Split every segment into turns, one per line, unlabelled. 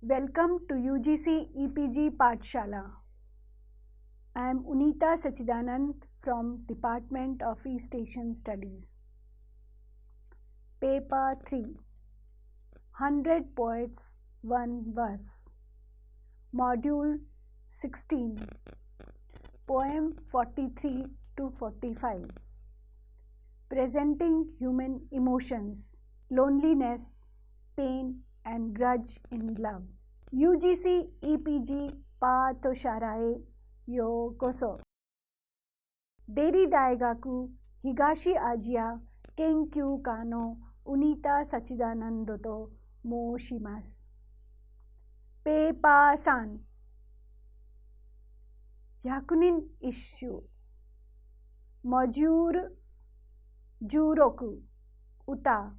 Welcome to UGC EPG Pathshala. I am Unita Sachidanand from Department of East Asian Studies. Paper 3 100 Poets, 1 Verse. Module 16. Poem 43 to 45. Presenting human emotions, loneliness, pain, and grudge in love. UGC EPG Pathshalae Yokoso. Deri Daigaku Higashi Asia Kenkyu Kano Unita Sachidanand to Moshimasu. Paper 3. 100 issue. Module 16 Uta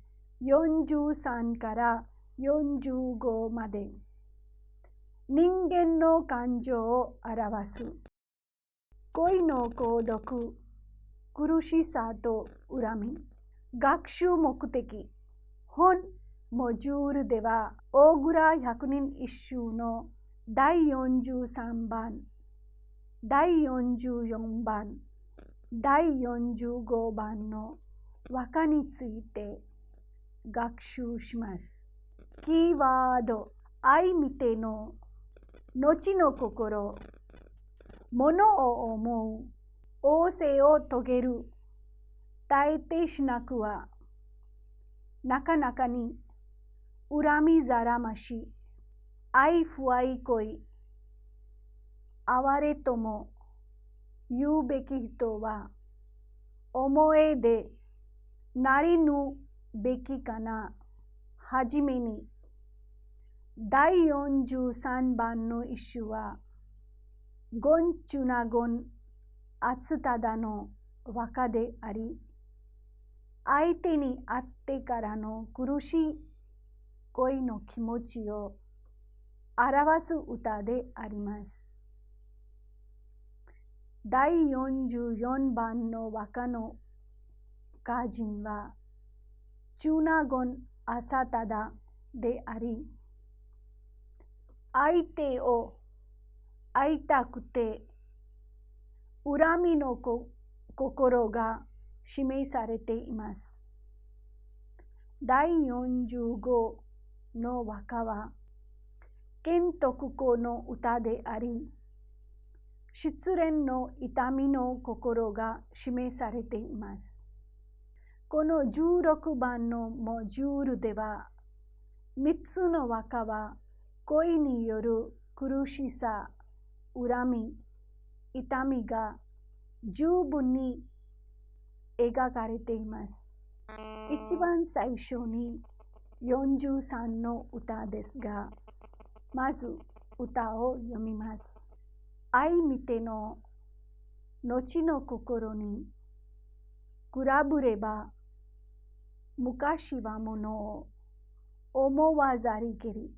43から45まで。人間の感情を表す。恋の孤独、苦しさと恨み。学習目的。本モジュールでは、大倉100人一首の第43番、第44番、第45番の和歌について学習します。キーワード、愛見ての、後の心、物を思う、仰せを遂げる、耐えてしなくは、なかなかに、恨みざらまし、愛不愛恋、哀れとも言うべき人は、思えでなりぬべきかな。はじめに、第43番の一首は、ゴンチュナゴンアツタダの和歌であり、相手に会ってからの苦しい恋の気持ちを表す歌であります。第44番の和歌の歌人は、チュナゴンアサタダであり、相手を会いたくて、恨みの心が示されています。第45の和歌は、剣徳子の歌であり、失恋の痛みの心が示されています。この16番のモジュールでは、3つの和歌は恋による苦しさ、恨み、痛みが十分に描かれています。一番最初に43の歌ですが、まず歌を読みます。愛見ての後の心に比べれば、昔はものを思わざりけり。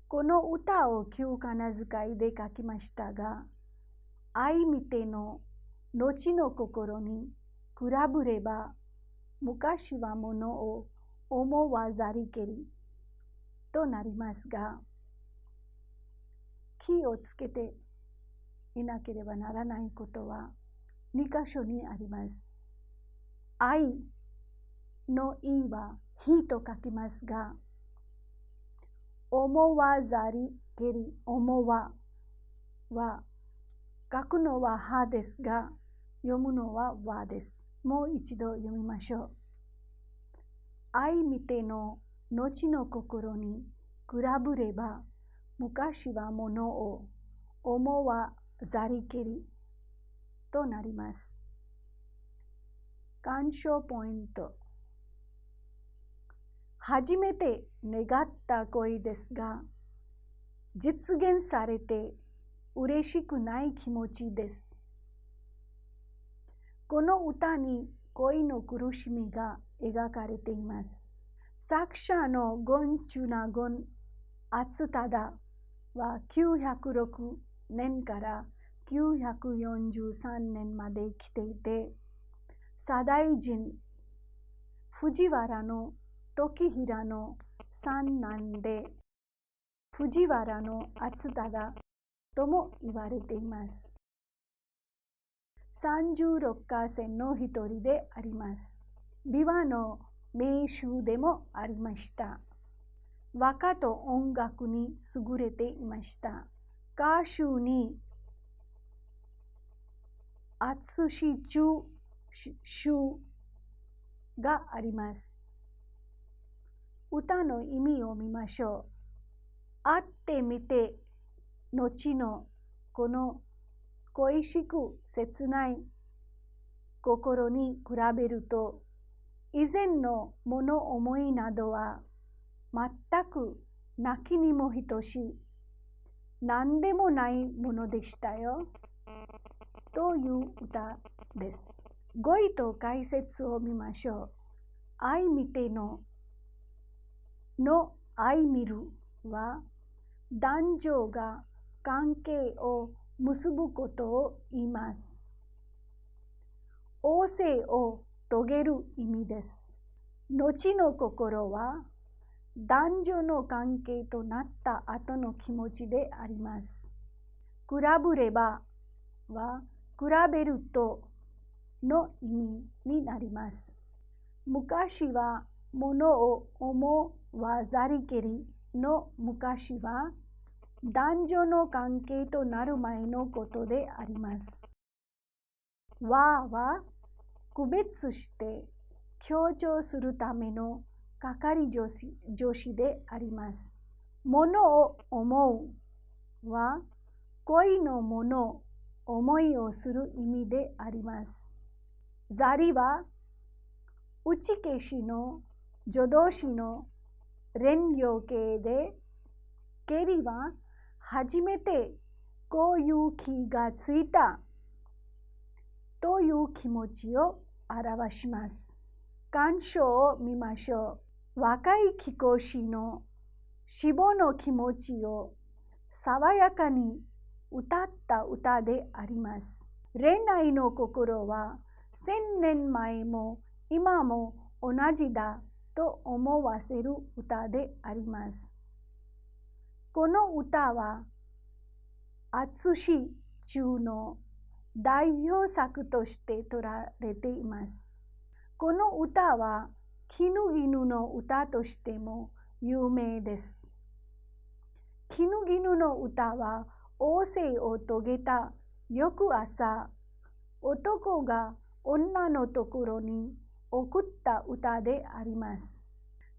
この歌を旧仮名遣いで書きましたが、愛見ての後の心に比べれば、昔はものを思わざりけりとなりますが、気をつけていなければならないことは2箇所にあります。愛の意は非と書きますが、思わざりけり、思わは書くのははですが、読むのはわです。もう一度読みましょう。愛見ての後の心に比べれば、昔はものを思わざりけりとなります。鑑賞ポイント。初めて願った恋ですが、実現されて嬉しくない気持ちです。この歌に恋の苦しみが描かれています。作者のゴンチュナゴンアツタダは906年から943年まで生きていて、左大臣藤原の時平の三男で藤原の厚忠とも言われています。36河川の一人であります。琵琶の名手でもありました。和歌と音楽に優れていました。歌集に厚し中集があります。歌の意味を見ましょう。会ってみて、後のこの恋しく切ない心に比べると、以前の物思いなどは全く泣きにも等しい、何でもないものでしたよ、という歌です。語彙と解説を見ましょう。愛見ての愛見るは、男女が関係を結ぶことを言います。旺盛を遂げる意味です。後の心は、男女の関係となった後の気持ちであります。比べればは、比べるとの意味になります。昔は物を思わざりけりの昔は、男女の関係となる前のことであります。和は区別して強調するための係助詞であります。物を思うは恋の物、思いをする意味であります。ざりは打ち消しの助動詞の連用形で、けりは初めてこういう気がついたという気持ちを表します。鑑賞を見ましょう。若い貴公子の死亡の気持ちを爽やかに歌った歌であります。恋愛の心は1000年前も今も同じだと思わせる歌であります。この歌は厚し中の代表作として取られています。この歌は絹絹の歌としても有名です。絹絹の歌は旺盛を遂げた翌朝、男が女のところに送った歌であります。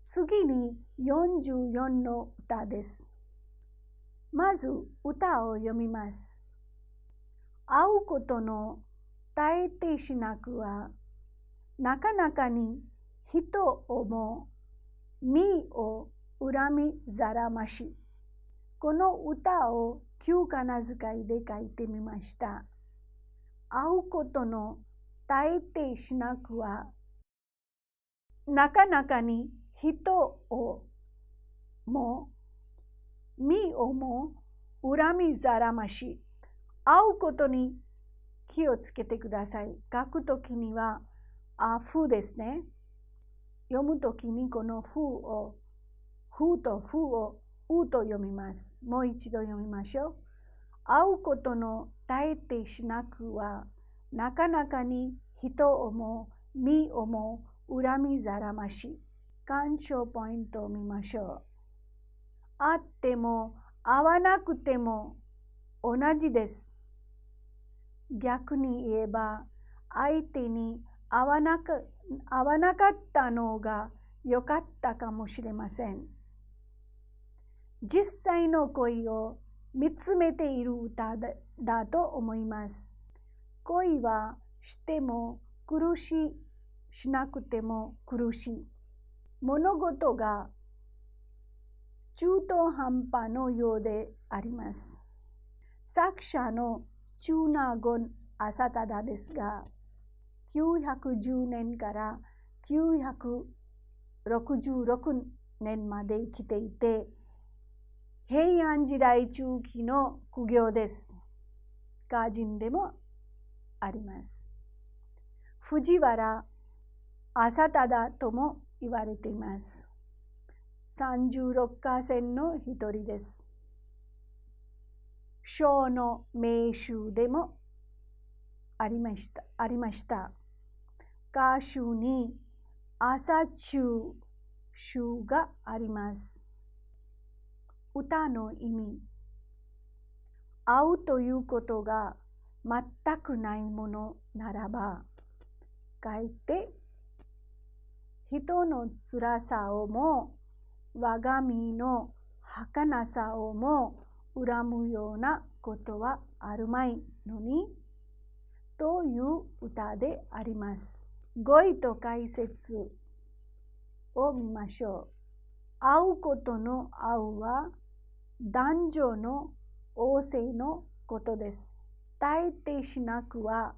次に44の歌です。まず歌を読みます。会うことの耐えてしなくは、なかなかに人をも身を恨みざらまし。この歌を旧仮名遣いで書いてみました。会うことの耐えてしなくは、なかなかに人をも身をも恨みざらまし。会うことに気をつけてください。書くときには、ふですね。読むときにこのふとふをうと読みます。もう一度読みましょう。会うことの耐えてしなくは、なかなかに人をも身をも恨みざらまし。鑑賞ポイントを見ましょう。会っても会わなくても同じです。逆に言えば、相手に会わなかったのが良かったかもしれません。実際の恋を見つめている歌だと思います。恋はしても苦しい、しなくても苦しい。物事が中途半端のようであります。作者の中納言浅忠ですが、910年から966年まで生きていて、平安時代中期の苦行です。歌人でもあります。藤原浅忠とも言われています。36河川の一人です。章の名集でもありました。歌集に朝中集があります。歌の意味。会うということが全くないものならば、書いて、人の辛さをも我が身の儚さをも恨むようなことはあるまいのに、という歌であります。語彙と解説を見ましょう。会うことの会うは男女の王政のことです。大抵しなくは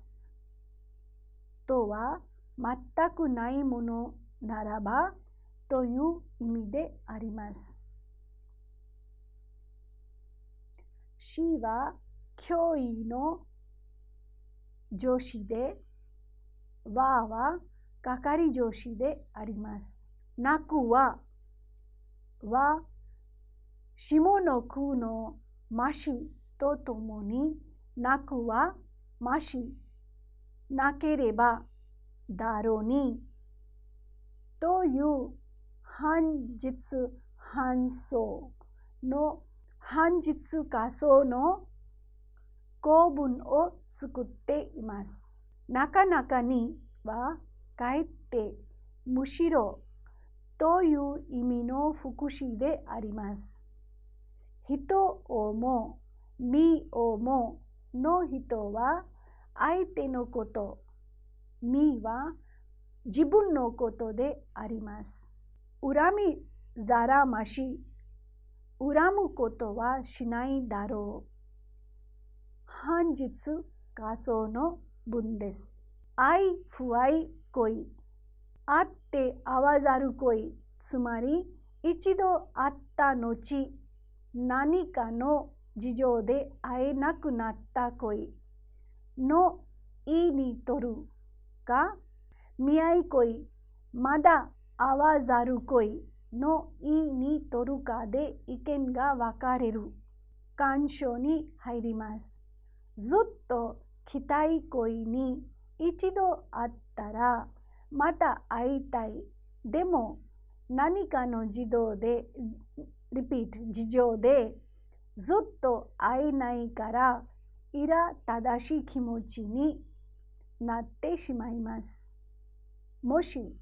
とは全くないものならばという意味であります。死は教員の助詞で、和は係助詞であります。泣くは下の句のましとともに、泣くはまし、なければだろうにという反日反相の反日仮想の構文を作っています。なかなかにはかえってむしろという意味の副詞であります。人をも身をもの人は相手のこと、身は自分のことであります。恨みざらまし、恨むことはしないだろう。反日仮想の文です。愛不愛恋、あって会わざる恋、つまり一度会った後、何かの事情で会えなくなった恋の意にとるか、見合い恋、まだ会わざる恋の意にとるかで意見が分かれる干渉に入ります。ずっと期待恋に一度会ったらまた会いたい。でも何かの事情でずっと会えないからいら正しい気持ちになってしまいます。もし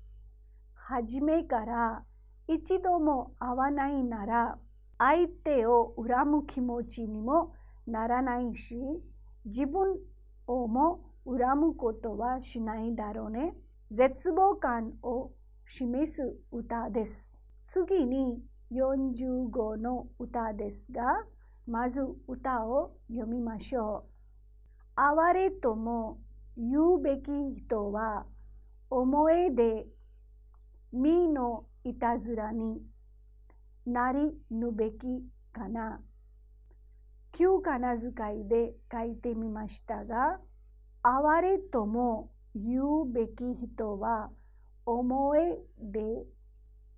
初めから一度も会わないなら相手を恨む気持ちにもならないし、自分をも恨むことはしないだろうね。絶望感を示す歌です。次に45の歌ですが、まず歌を読みましょう。哀れとも言うべき人は思えで身のいたずらになりぬべきかな。旧仮名遣いで書いてみましたが、哀れとも言うべき人は思えで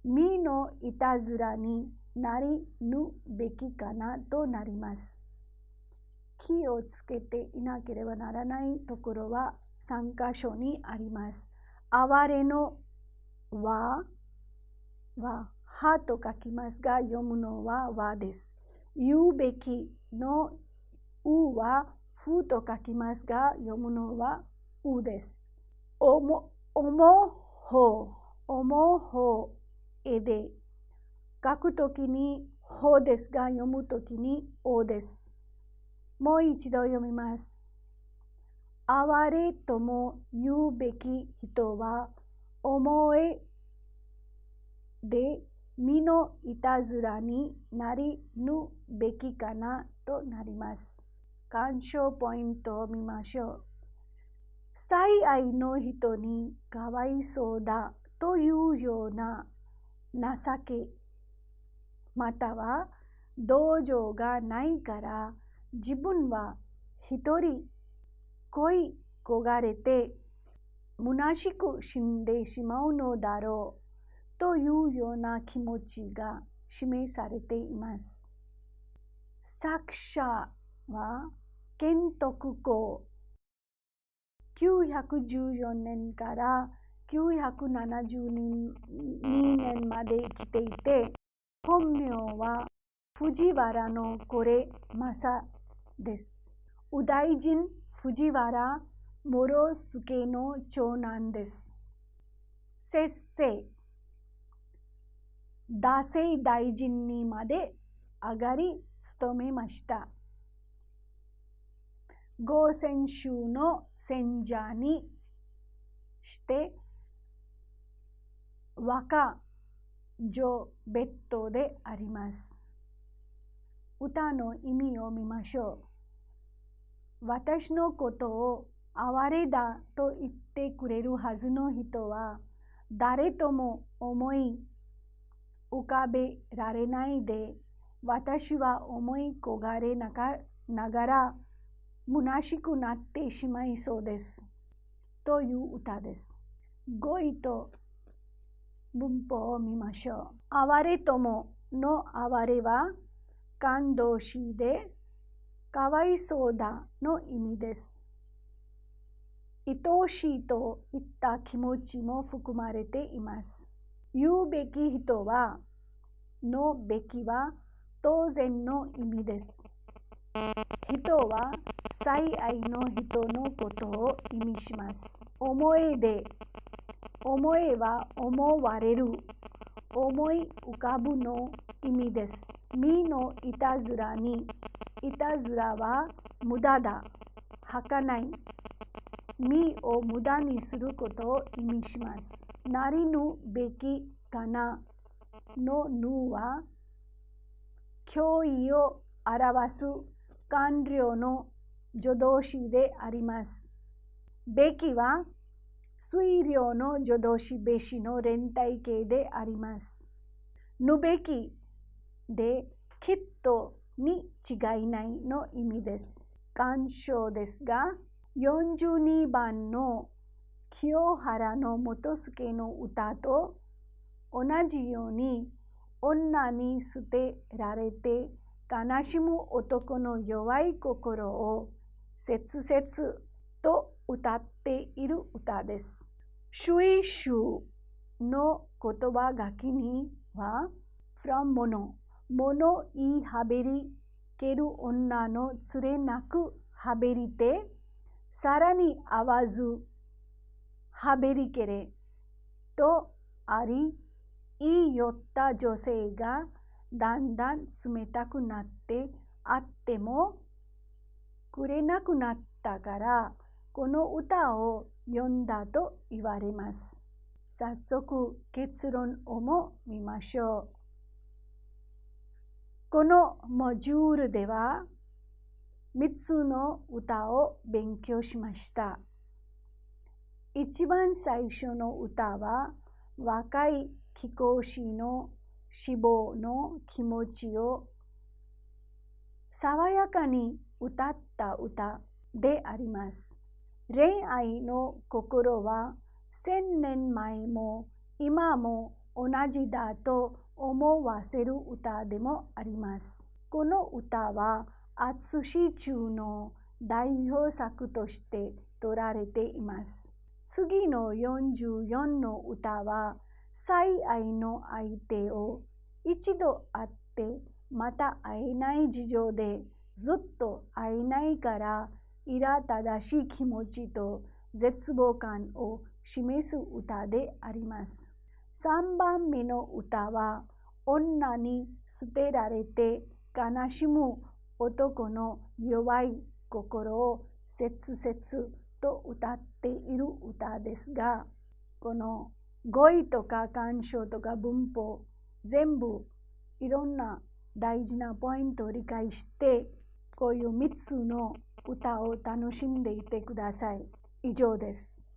身のいたずらになりぬべきかなとなります。気をつけていなければならないところは3箇所にあります。哀れのはと書きますが、読むのはわです。言うべきのうはふと書きますが、読むのはうです。思うほえで書くときにほですが、読むときにおです。もう一度読みます。哀れとも言うべき人は思えで身のいたずらになりぬべきかなとなります。鑑賞ポイントを見ましょう。最愛の人にかわいそうだというような情け、または同情がないから自分は一人恋焦がれて虚しく死んでしまうのだろうというような気持ちが示されています。作者は建徳公914年から972年まで生きていて、本名は藤原のこれ正です。右大臣藤原諸助の長男です。摂政、太政大臣にまで上がり務めました。五千宗の選者にして和歌上別途であります。歌の意味を見ましょう。私のことを哀れだと言ってくれるはずの人は誰とも思い浮かべられないで、私は思い焦がれながら虚しくなってしまいそうです。という歌です。語彙と文法を見ましょう。哀れともの哀れは感動詞でかわいそうだの意味です。愛おしいといった気持ちも含まれています。言うべき人はのべきは当然の意味です。人は最愛の人のことを意味します。思えで、思えは思われる、思い浮かぶの意味です。身のいたずらに、いたずらは無駄だ、儚い。身を無駄にすることを意味します。なりぬべきかなのぬは、脅威を表す官僚の助動詞であります。べきは推量の助動詞べしの連体形であります。ぬべきできっとに違いないの意味です。鑑賞ですが、42番の清原の元助の歌と同じように、女に捨てられて悲しむ男の弱い心を切々と歌っている歌です。主意集の言葉書きには、from 物言いはべりける女の連れなくはべりて、さらに合わずはべりけれとあり、言い寄った女性がだんだん冷たくなってあってもくれなくなったから、この歌を読んだと言われます。早速結論をも見ましょう。このモジュールでは3つの歌を勉強しました。一番最初の歌は若い貴公子の死亡の気持ちを爽やかに歌った歌であります。恋愛の心は1000年前も今も同じだと思わせる歌でもあります。この歌は淳中の代表作として取られています。次の44の歌は最愛の相手を一度会ってまた会えない事情でずっと会えないから苛立しい気持ちと絶望感を示す歌であります。3番目の歌は女に捨てられて悲しむ男の弱い心を切々と歌っている歌ですが、この語彙とか鑑賞とか文法全部いろんな大事なポイントを理解して、こういう3つの歌を楽しんでいてください。以上です。